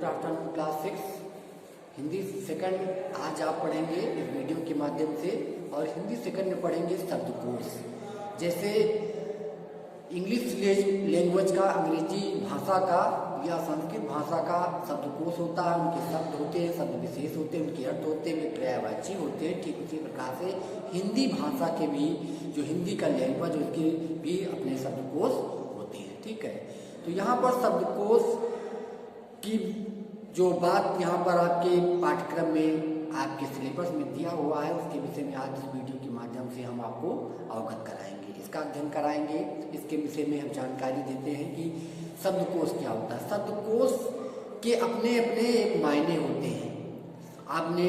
Good afternoon class 6 Hindi second. आज आप पढ़ेंगे इस वीडियो के माध्यम से, और हिंदी सेकंड में पढ़ेंगे शब्दकोश। जैसे इंग्लिश लैंग्वेज का, अंग्रेजी भाषा का या संस्कृत भाषा का शब्दकोश होता है, उनके शब्द होते हैं, शब्द विशेष होते हैं, उनके अर्थ होते हैं, वे पर्यायवाची होते हैं। ठीक उसी प्रकार से हिंदी भाषा के भी, जो हिंदी का लैंग्वेज, उसके भी अपने शब्दकोश होते हैं। ठीक है, तो यहाँ पर शब्दकोश की जो बात यहाँ पर आपके पाठ्यक्रम में, आपके सिलेबस में दिया हुआ है, उसके विषय में आज इस वीडियो के माध्यम से हम आपको अवगत कराएंगे, इसका अध्ययन कराएंगे। इसके विषय में हम जानकारी देते हैं कि शब्दकोश क्या होता है। शब्दकोश के अपने अपने एक मायने होते हैं। आपने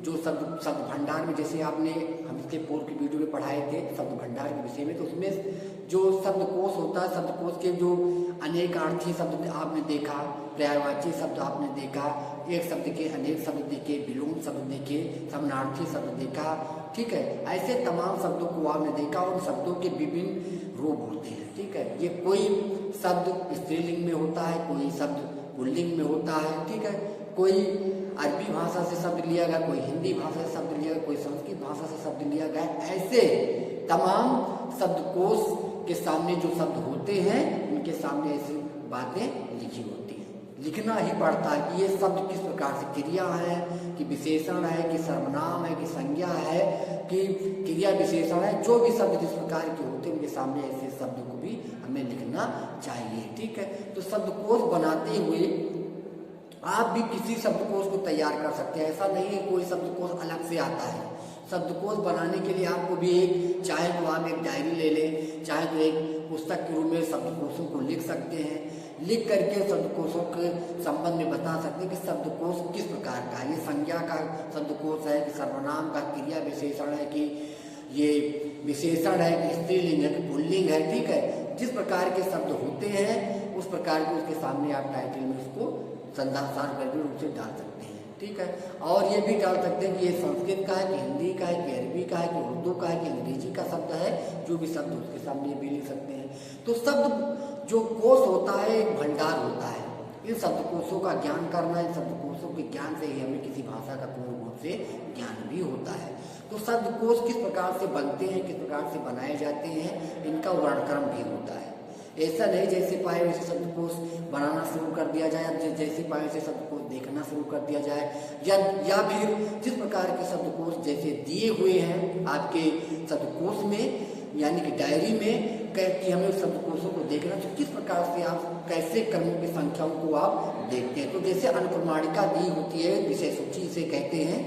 जो शब्द भंडार में, जैसे आपने हम इसके पूर्व की वीडियो में पढ़ाए थे शब्द भंडार के विषय में, तो उसमें जो शब्दकोश होता है, शब्दकोश के जो अनेकार्थी शब्द आपने देखा, पर्यायवाची शब्द आपने देखा, एक शब्द के अनेक शब्द देखे, विलोम शब्द देखे, समानार्थी शब्द देखा। ठीक है, ऐसे तमाम शब्दों को आपने देखा, और शब्दों के विभिन्न रूप होते हैं। ठीक है, ये कोई शब्द स्त्रीलिंग में होता है, कोई शब्द पुल्लिंग में होता है। ठीक है, कोई अरबी भाषा से शब्द लिया गया, कोई हिंदी भाषा से शब्द लिया गया, कोई संस्कृत भाषा से शब्द लिया गया। ऐसे तमाम शब्दकोश के सामने जो शब्द होते हैं, उनके सामने ऐसी बातें लिखी होती हैं। लिखना ही पड़ता है कि ये शब्द किस प्रकार से क्रिया है, कि विशेषण है, कि सर्वनाम है, कि संज्ञा है, कि क्रिया विशेषण है। जो भी शब्द जिस प्रकार के होते हैं, उनके सामने ऐसे शब्द को भी हमें लिखना चाहिए। ठीक है, तो शब्दकोश बनाते हुए आप भी किसी शब्दकोश को तैयार कर सकते हैं। ऐसा नहीं है कोई शब्दकोश अलग से आता है। शब्दकोश बनाने के लिए आपको भी चाहे तो आप एक डायरी ले लें, चाहे तो एक पुस्तक के रूप में शब्दकोशों को लिख सकते हैं। लिख करके शब्दकोशों के संबंध में बता सकते हैं कि शब्दकोश किस प्रकार का है। ये संज्ञा का शब्दकोश है, कि सर्वनाम का क्रिया विशेषण है, कि ये विशेषण है, कि स्त्रीलिंग है, कि पुल्लिंग है। ठीक है, जिस प्रकार के शब्द होते हैं उस प्रकार के उसके सामने आप टाइटल में उसको संधासार करके रूप से डाल सकते हैं। ठीक है, और ये भी डाल सकते हैं कि ये संस्कृत का है, कि हिंदी का है, कि अरबी का है, कि उर्दू का है, कि अंग्रेजी का शब्द है। जो भी शब्द उसके सामने भी लिख सकते हैं। तो शब्द जो कोश होता है, एक भंडार होता है। इन शब्दकोशों का ज्ञान करना, इन शब्दकोशों के ज्ञान से ही हमें किसी भाषा का पूर्ण रूप से ज्ञान भी होता है। तो शब्दकोश किस प्रकार से बनते हैं, किस प्रकार से बनाए जाते हैं, इनका वर्णक्रम भी होता है। ऐसा नहीं जैसे पाए वैसे शब्दकोश बनाना शुरू कर दिया जाए, जैसे पाए वैसे शब्दकोश देखना शुरू कर दिया जाए, या फिर जिस प्रकार के शब्दकोश जैसे दिए हुए हैं आपके शब्दकोश में, यानी कि डायरी में, कि हमें उस शब्दकोशों को देखना, तो किस प्रकार से आप कैसे क्रमों की संख्याओं को आप देखते हैं। तो जैसे अनुक्रमाणिका दी होती है, विषय सूची इसे कहते हैं,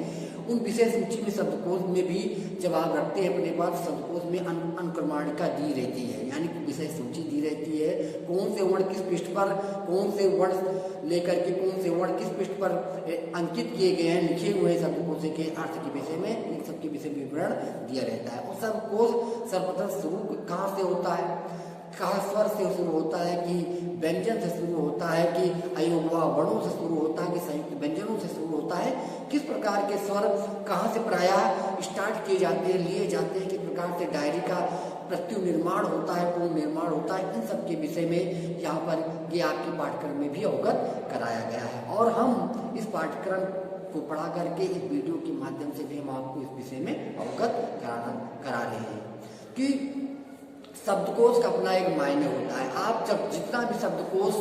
उन विषय सूची में शब्दकोश में भी जब आप रखते हैं अपने पास, शब्दकोश में अनुक्रमाणिका दी रहती है, यानी कि विषय सूची दी रहती है। कौन से वर्ण किस पृष्ठ पर, कौन से वर्ण लेकर के कौन से वर्ण किस पृष्ठ पर अंकित किए गए हैं, लिखे हुए हैं शब्दकोश के अर्थ के विषय में, इन सबके विषय में विवरण दिया रहता है। और शब्दकोश सर्वप्रथम शुरू कहाँ से होता है, कहाँ स्वर से शुरू होता है, कि व्यंजन से शुरू होता है, कि अयोगवा वर्णों से शुरू होता है, कि संयुक्त व्यंजनों से शुरू होता है। किस प्रकार के स्वर कहाँ से प्रायः स्टार्ट किए जाते हैं, लिए जाते हैं, किस प्रकार से डायरी का प्रत्यु निर्माण होता है, पूर्ण निर्माण होता है, इन सब के विषय में यहाँ पर ये आपके पाठ्यक्रम में भी अवगत कराया गया है। और हम इस पाठ्यक्रम को पढ़ा करके इस वीडियो के माध्यम से भी हम आपको इस विषय में अवगत करा रहे हैं कि शब्दकोश का अपना एक मायने होता है। आप जब जितना भी शब्दकोश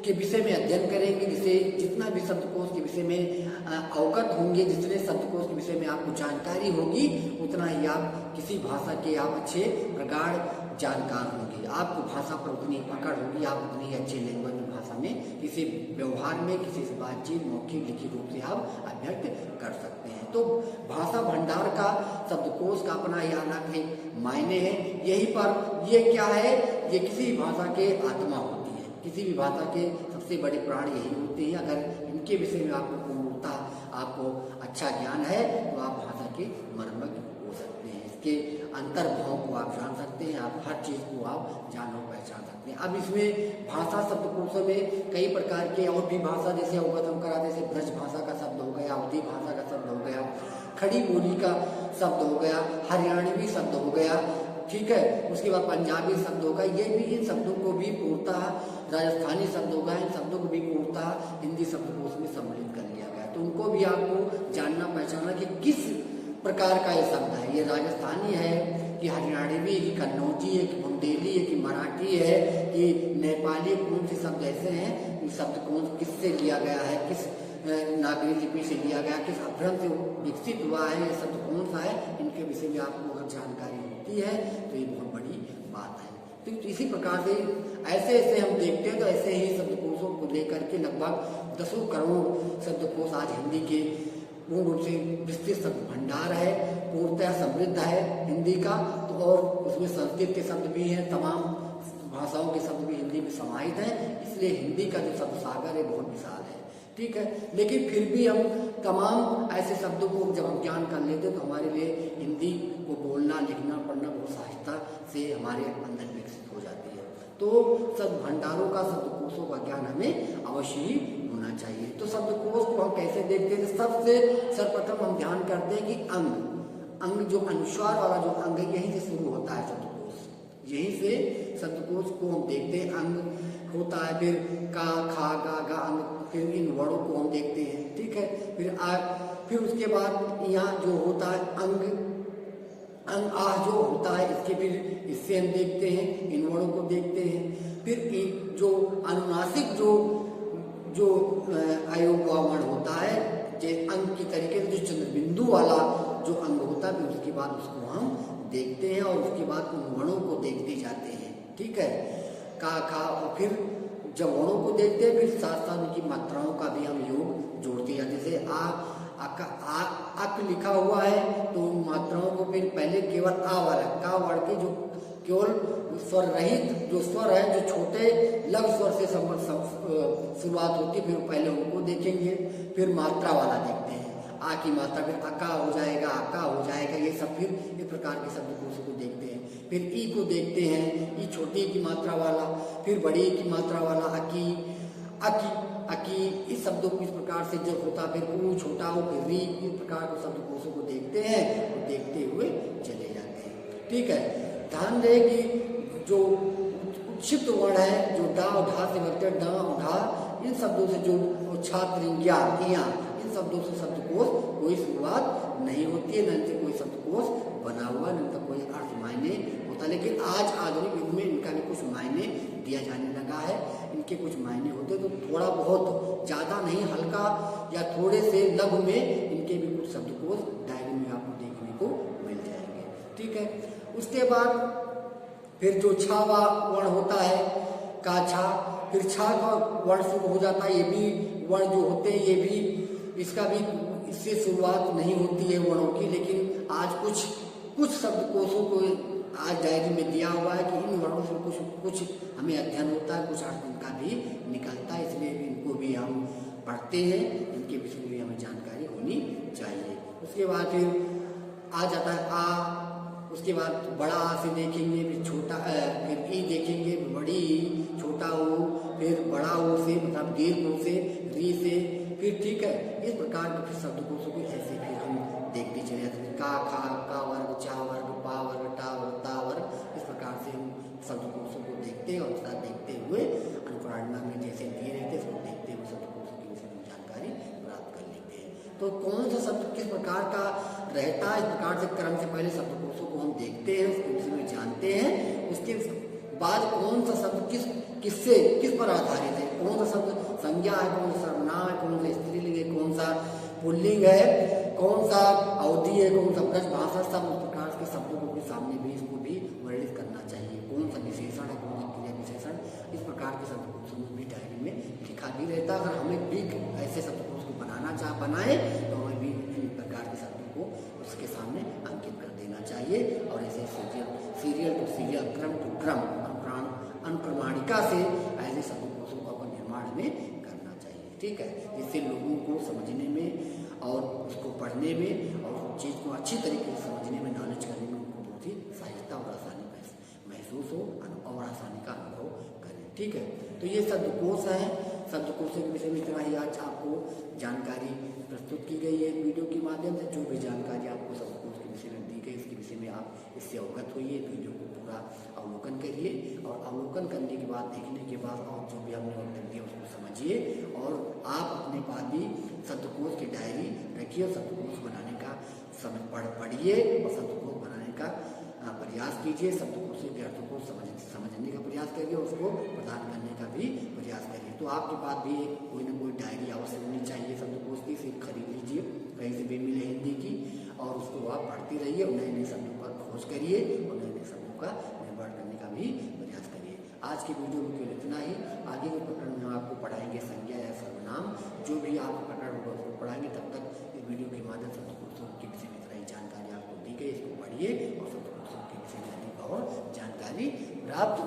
के विषय में अध्ययन करेंगे, जितना भी शब्दकोश के विषय में अवगत होंगे, जितने शब्दकोश के विषय में आपको जानकारी होगी, उतना ही आप किसी भाषा के आप अच्छे प्रगाढ़ जानकार होंगे। आपको भाषा पर उतनी पकड़ होगी, आप उतनी अच्छे लैंग्वेज में, भाषा में, किसी व्यवहार में, किसी से बातचीत मौखिक लिखित रूप से आप अभिव्यक्त कर सकते हैं। तो भाषा भंडार का, शब्दकोश का अपना यह अलग एक मायने है। यही पर ये क्या है, ये किसी भी भाषा के आत्मा होती है। किसी भी भाषा के सबसे बड़े प्राण यही होते हैं। अगर इनके विषय में आपको पूर्णता, आपको अच्छा ज्ञान है, तो आप भाषा के मर्मज्ञ हो सकते हैं। इसके अंतर्भाव को आप जान सकते हैं, आप हर चीज को आप जान और पहचान सकते हैं। अब इसमें भाषा शब्दकोशों में कई प्रकार के और भी भाषा, जैसे अवगत हम करा, जैसे ब्रज भाषा का शब्द हो गया, अवधी भाषा का शब्द हो गया, खड़ी बोली का शब्द हो गया, हरियाणवी शब्द हो गया। ठीक है, उसके बाद पंजाबी शब्द होगा, ये भी इन शब्दों को भी पूर्णतः, राजस्थानी शब्द होगा, इन शब्दों को भी पूर्णतः हिंदी हिंदी शब्दकोश में सम्मिलित कर लिया गया। तो उनको भी आपको जानना पहचानना कि किस प्रकार का ये शब्द है, ये राजस्थानी है कि हरियाणवी, कि कन्नौजी है, कि बुंदेली है, कि मराठी है, कि नेपाली, कौन से शब्द ऐसे हैं, शब्द कौन किससे लिया गया है, किस नागरी लिपि से लिया गया, किस अभ्रंश से विकसित हुआ है, ये शब्द कौन सा है, इनके विषय में आपको अगर जानकारी होती है तो ये बहुत बड़ी बात है। तो इसी प्रकार से ऐसे ऐसे हम देखते हैं, तो ऐसे ही शब्दकोशों को लेकर के लगभग 10 करोड़ शब्दकोश आज हिंदी के पूर्ण रूप से विस्तृत शब्द भंडार है, पूर्णतः समृद्ध है हिंदी का। तो और उसमें संस्कृत के शब्द भी हैं, तमाम भाषाओं के शब्द भी हिंदी में समाहित हैं, इसलिए हिंदी का जो शब्द सागर है बहुत विशाल है, ठीक है। लेकिन फिर भी हम तमाम ऐसे शब्दों को जब हम ज्ञान कर लेते हैं तो हमारे लिए हिंदी को बोलना, लिखना, पढ़ना बहुत सहजता से हमारे अंदर विकसित हो जाती है। तो शब्द भंडारों का, शब्दकोशों का ज्ञान हमें अवश्य ही होना चाहिए। तो शब्दकोश को हम कैसे देखते हैं? सबसे सर्वप्रथम हम ध्यान करते हैं कि अंग जो अनुस्वार वाला जो अंग है, यहीं से शुरू होता है शब्दकोश, यहीं से शब्दकोश को हम देखते हैं। अंग होता है, फिर का, खा, गा अंग, फिर इन वर्णों को हम देखते हैं, ठीक है। फिर उसके बाद यहाँ जो होता है अंग आह जो होता है, इसके फिर इससे हम देखते हैं, इन वर्णों को देखते हैं। फिर जो अनुनासिक जो अयोग का वर्ण होता है, जैसे अंग की तरीके से जो चंद्र बिंदु वाला जो अंग होता है, फिर उसके बाद उसको हम देखते हैं और उसके बाद उन वर्णों को देखते जाते हैं, ठीक है। का, खा, और फिर जब वर्णों को देखते हैं फिर साथ साथ उनकी मात्राओं का भी हम योग जोड़ते हैं। जैसे अक लिखा हुआ है तो उन मात्राओं को फिर पहले केवल आ वाला का वर्ण के जो केवल स्वर रहित जो स्वर है, जो छोटे लघु स्वर से शुरुआत होती है, फिर पहले उनको देखेंगे, फिर मात्रा वाला देखते हैं, आ की मात्रा, फिर अका हो जाएगा, आका हो जाएगा, ये सब फिर इस प्रकार के शब्दकोशों को देखते हैं। फिर ई को देखते हैं, ई छोटी की मात्रा वाला, फिर बड़ी की मात्रा वाला, अकी, इस शब्दों को इस प्रकार से जब होता, फिर ऊ छोटा हो, फिर री, इस प्रकार के शब्दकोशों को देखते हैं और देखते हुए चले जाते हैं, ठीक है। ध्यान दें कि जो क्षिप्त वर्ण है, जो डा और ढा से बनते हैं, डा और ढा, इन शब्दों से जो छात्र, इन शब्दों से शब्दकोश कोई शुरुआत नहीं होती है, न इनसे कोई शब्दकोश बना हुआ, न इनका कोई अर्थ मायने होता। लेकिन आज आधुनिक युग में इनका भी कुछ मायने दिया जाने लगा है, इनके कुछ मायने होते, तो थोड़ा बहुत, ज़्यादा नहीं, हल्का या थोड़े से लघु में इनके भी कुछ शब्दकोश डायरी में आपको देखने को मिल जाएंगे, ठीक है। उसके बाद फिर जो छा वर्ण होता है, का, छा, फिर छा का वर्ण शुरू हो जाता है। ये भी वर्ण जो होते हैं, ये भी इसका भी इससे शुरुआत नहीं होती है वर्णों की, लेकिन आज कुछ शब्दकोशों को आज डायरी में दिया हुआ है कि इन वर्णों से कुछ हमें अध्ययन होता है, कुछ अर्थ इनका भी निकलता है, इसलिए इनको भी हम पढ़ते हैं, इनके विषय में हमें जानकारी होनी चाहिए। उसके बाद फिर आ जाता है आ, उसके बाद बड़ा आ से देखेंगे, फिर छोटा, फिर ई देखेंगे, बड़ी ई, छोटा ओ, फिर बड़ा ओ से मतलब दीर्घ ओ से, री से, फिर ठीक है। इस प्रकार के फिर शब्दकोशों को ऐसे फिर हम देखते चले जाते हैं। का, खा, का वर्ग, चा वर्ग, पा वर्ग, टा वर्ग, ता वर्ग, इस प्रकार से हम शब्दकोशों को देखते हैं और उसका देखते हुए अनुप्रेरणा में जैसे दिए रहते हैं, उसको देखते हुए शब्दकोशों की विषय में जानकारी प्राप्त कर लेते हैं। तो कौन सा शब्द किस प्रकार का रहता है, इस प्रकार से क्रम से पहले शब्दकोशों को हम देखते हैं, उसके विषय में जानते हैं। उसके बाद कौन सा शब्द किस पर आधारित है, कौन सा शब्द संज्ञा है, कौन सा सर्वनाम है, कौन सा स्त्रीलिंग है, कौन सा पुल्लिंग है, कौन सा अवधि है, कौन सा ब्रज भाषा, सब उस प्रकार के शब्दों को भी सामने भी इसको भी वर्णित करना चाहिए। कौन सा विशेषण है, कौन सा क्रिया विशेषण, इस प्रकार के शब्दकोश भी डायरी में लिखा भी रहता है। अगर हमें भी ऐसे शब्दकोश को बनाए तो हमें भी इन प्रकार के शब्दों को उसके सामने अंकित कर देना चाहिए और ऐसे सीरियल टू सीरियल, क्रम टू क्रम, अनुक्रमाणिका से ऐसे शब्दकोशों का निर्माण में करना चाहिए, ठीक है। जिससे लोगों को समझने में और उसको पढ़ने में और उस चीज़ को अच्छी तरीके से समझने में, नॉलेज करने में उनको बहुत ही सहजता और आसानी महसूस हो और आसानी का अनुभव करें, ठीक है। तो ये शब्दकोश हैं। शब्दकोशों के विषय में इतना ही आज आपको जानकारी प्रस्तुत की गई है वीडियो के माध्यम से। जो भी जानकारी आपको शब्दकोश के विषय में दी गई, इसके विषय में आप इससे अवगत होइए, वीडियो को पूरा अवलोकन करिए और अवलोकन करने के बाद, देखने के बाद और जो भी हमने वक्तव्य दिया उसको समझिए और आप देखिए और शब्दकोश बनाने का समय पढ़िए और शब्दकोश बनाने का प्रयास कीजिए। शब्दकोश के अर्थों को समझने का प्रयास करिए, उसको प्रदान करने का भी प्रयास करिए। तो आपके पास भी कोई ना कोई डायरी अवश्य होनी चाहिए शब्दकोश की, सिर्फ खरीद लीजिए कहीं से भी मिले हिंदी की, और उसको आप पढ़ती रहिए और नए नए शब्दों पर खोज करिए और नए नए शब्दों का निर्माण करने का भी प्रयास करिए। आज की वीडियो में केवल इतना ही। आगे के प्रकरण में आपको पढ़ाएंगे संज्ञा या सर्वनाम, जो भी आपको प्रकरण होगा उसको पढ़ाएंगे। तब तक इस वीडियो के माध्यम से शब्दकोशों के विषय में इतना ही जानकारी आपको दी गई, इसको पढ़िए और शब्दकोशों के विषय में अधिक और जानकारी प्राप्त